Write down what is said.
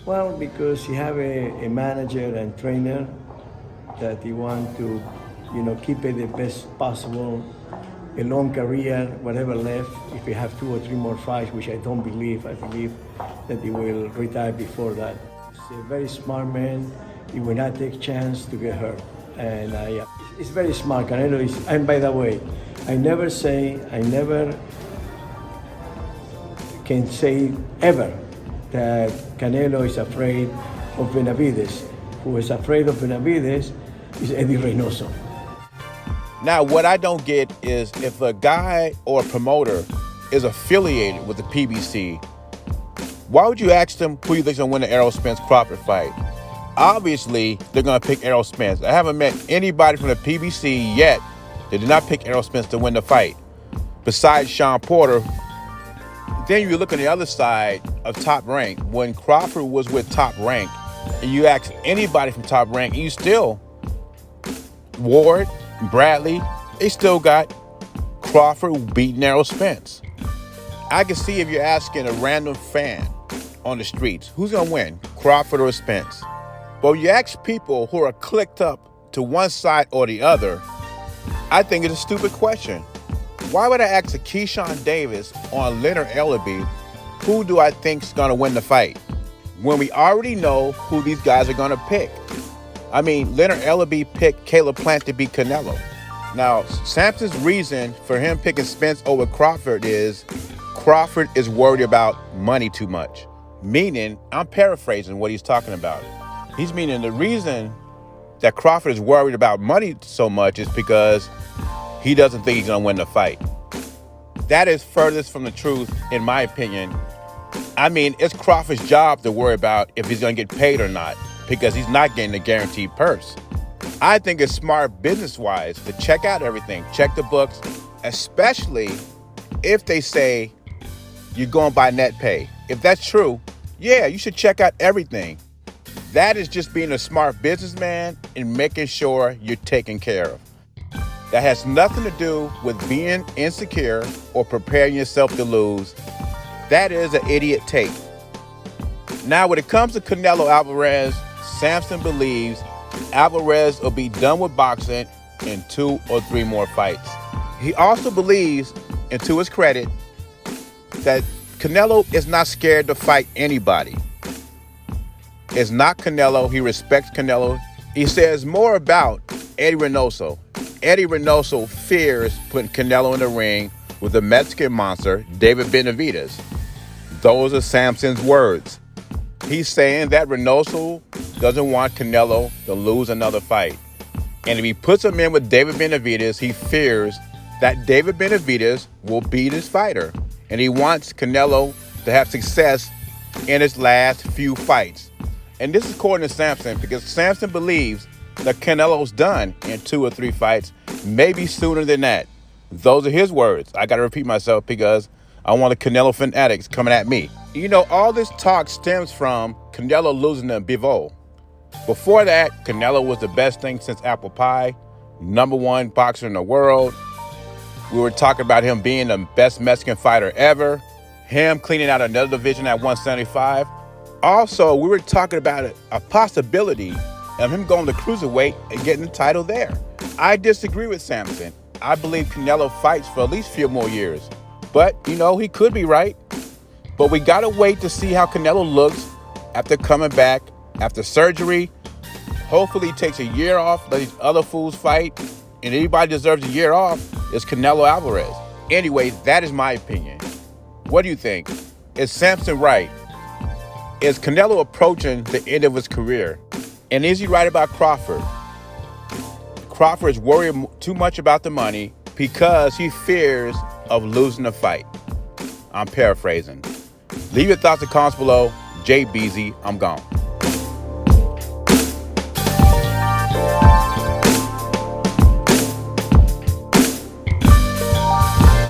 Well, because he have a manager and trainer that he want to, keep it the best possible, a long career, whatever left. If he have 2 or 3 more fights, which I don't believe, I believe that he will retire before that. He's a very smart man. He will not take chance to get hurt, and it's very smart. Canelo is, and by the way, I never can say ever that Canelo is afraid of Benavides. Who is afraid of Benavides is Eddie Reynoso. Now, what I don't get is if a guy or a promoter is affiliated with the PBC, why would you ask them who you think is going to win the Errol Spence-Crawford fight? Obviously, they're going to pick Errol Spence. I haven't met anybody from the PBC yet that did not pick Errol Spence to win the fight, besides Sean Porter. Then you look on the other side of Top Rank. When Crawford was with Top Rank, and you ask anybody from Top Rank, and you still, Ward, Bradley, they still got Crawford beating Errol Spence. I can see if you're asking a random fan on the streets, who's going to win, Crawford or Spence? But when you ask people who are clicked up to one side or the other, I think it's a stupid question. Why would I ask a Keyshawn Davis on Leonard Ellaby, who do I think is going to win the fight, when we already know who these guys are going to pick? I mean, Leonard Ellaby picked Caleb Plant to beat Canelo. Now, Sampson's reason for him picking Spence over Crawford is Crawford is worried about money too much. Meaning, I'm paraphrasing what he's talking about. He's meaning the reason that Crawford is worried about money so much is because he doesn't think he's going to win the fight. That is furthest from the truth, in my opinion. I mean, it's Crawford's job to worry about if he's going to get paid or not, because he's not getting a guaranteed purse. I think it's smart business-wise to check out everything, check the books, especially if they say you're going by net pay. If that's true, yeah, you should check out everything. That is just being a smart businessman and making sure you're taken care of. That has nothing to do with being insecure or preparing yourself to lose. That is an idiot take. Now, when it comes to Canelo Alvarez, Sampson believes Alvarez will be done with boxing in 2 or 3 more fights. He also believes, and to his credit, that Canelo is not scared to fight anybody. It's not Canelo. He respects Canelo. He says more about Eddie Reynoso. Eddie Reynoso fears putting Canelo in the ring with the Mexican monster, David Benavides. Those are Sampson's words. He's saying that Reynoso doesn't want Canelo to lose another fight. And if he puts him in with David Benavides, he fears that David Benavides will beat his fighter. And he wants Canelo to have success in his last few fights. And this is according to Sampson, because Sampson believes that Canelo's done in 2 or 3 fights, maybe sooner than that. Those are his words. I got to repeat myself because I want the Canelo fanatics coming at me. You know, all this talk stems from Canelo losing to Bivol. Before that, Canelo was the best thing since apple pie, #1 boxer in the world. We were talking about him being the best Mexican fighter ever, him cleaning out another division at 175. Also, we were talking about a possibility of him going to cruiserweight and getting the title there. I disagree with Sampson. I believe Canelo fights for at least a few more years. But, he could be right. But we got to wait to see how Canelo looks after coming back, after surgery. Hopefully he takes a year off, let these other fools fight. And anybody deserves a year off is Canelo Alvarez. Anyway, that is my opinion. What do you think? Is Sampson right? Is Canelo approaching the end of his career? And is he right about Crawford? Crawford is worried too much about the money because he fears of losing the fight. I'm paraphrasing. Leave your thoughts and comments below. Jay Beasy, I'm gone.